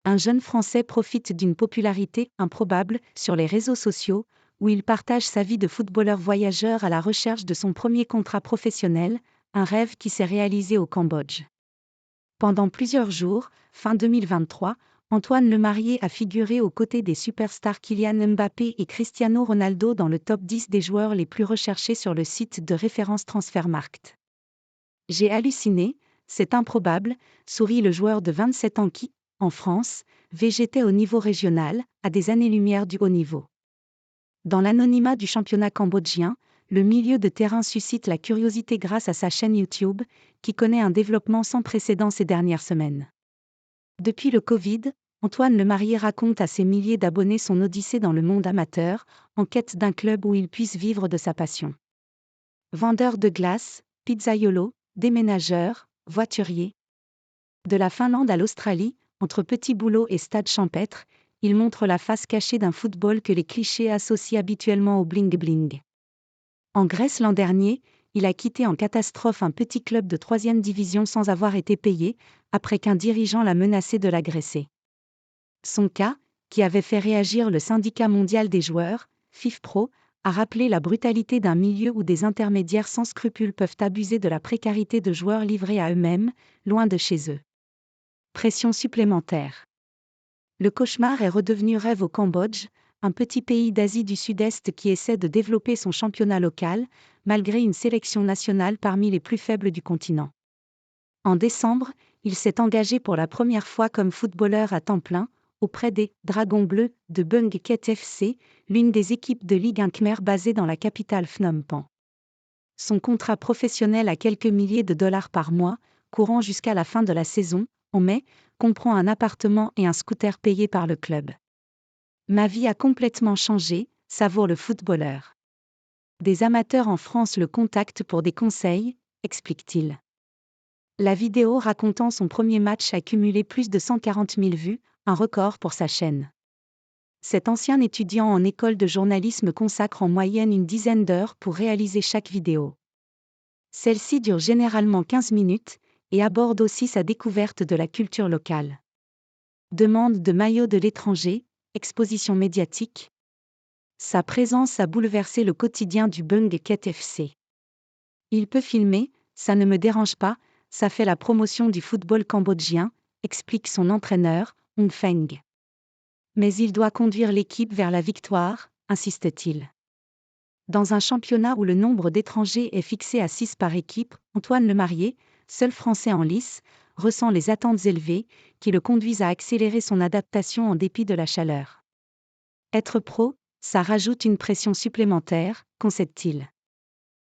Un jeune Français profite d'une popularité improbable sur les réseaux sociaux, où il partage sa vie de footballeur voyageur à la recherche de son premier contrat professionnel, un rêve qui s'est réalisé au Cambodge. Pendant plusieurs jours, fin 2023, Antoine Lemarié a figuré aux côtés des superstars Kylian Mbappé et Cristiano Ronaldo dans le top 10 des joueurs les plus recherchés sur le site de référence Transfermarkt. J'ai halluciné, c'est improbable, sourit le joueur de 27 ans qui, en France, végétait au niveau régional, à des années-lumière du haut niveau. Dans l'anonymat du championnat cambodgien, le milieu de terrain suscite la curiosité grâce à sa chaîne YouTube, qui connaît un développement sans précédent ces dernières semaines. Depuis le Covid, Antoine Lemarié raconte à ses milliers d'abonnés son odyssée dans le monde amateur, en quête d'un club où il puisse vivre de sa passion. Vendeur de glace, pizzaiolo, déménageur, voiturier. De la Finlande à l'Australie, entre petits boulots et stades champêtres, il montre la face cachée d'un football que les clichés associent habituellement au bling-bling. En Grèce l'an dernier, il a quitté en catastrophe un petit club de 3e division sans avoir été payé, après qu'un dirigeant l'a menacé de l'agresser. Son cas, qui avait fait réagir le syndicat mondial des joueurs, FIFPro, a rappelé la brutalité d'un milieu où des intermédiaires sans scrupules peuvent abuser de la précarité de joueurs livrés à eux-mêmes, loin de chez eux. Pression supplémentaire. Le cauchemar est redevenu rêve au Cambodge, un petit pays d'Asie du Sud-Est qui essaie de développer son championnat local, malgré une sélection nationale parmi les plus faibles du continent. En décembre, il s'est engagé pour la première fois comme footballeur à temps plein, auprès des « Dragons Bleus » de Bung Ket FC, l'une des équipes de Ligue 1 Khmer basée dans la capitale Phnom Penh. Son contrat professionnel à quelques milliers de dollars par mois, courant jusqu'à la fin de la saison, en mai, comprend un appartement et un scooter payés par le club. Ma vie a complètement changé, savoure le footballeur. Des amateurs en France le contactent pour des conseils, explique-t-il. La vidéo racontant son premier match a cumulé plus de 140 000 vues, un record pour sa chaîne. Cet ancien étudiant en école de journalisme consacre en moyenne une dizaine d'heures pour réaliser chaque vidéo. Celle-ci dure généralement 15 minutes, et aborde aussi sa découverte de la culture locale. Demande de maillot de l'étranger, exposition médiatique. Sa présence a bouleversé le quotidien du Bung Ket FC. Il peut filmer, ça ne me dérange pas, ça fait la promotion du football cambodgien, explique son entraîneur, Ong Feng. Mais il doit conduire l'équipe vers la victoire, insiste-t-il. Dans un championnat où le nombre d'étrangers est fixé à 6 par équipe, Antoine Lemarié, seul Français en lice, ressent les attentes élevées, qui le conduisent à accélérer son adaptation en dépit de la chaleur. Être pro, ça rajoute une pression supplémentaire, concède-t-il.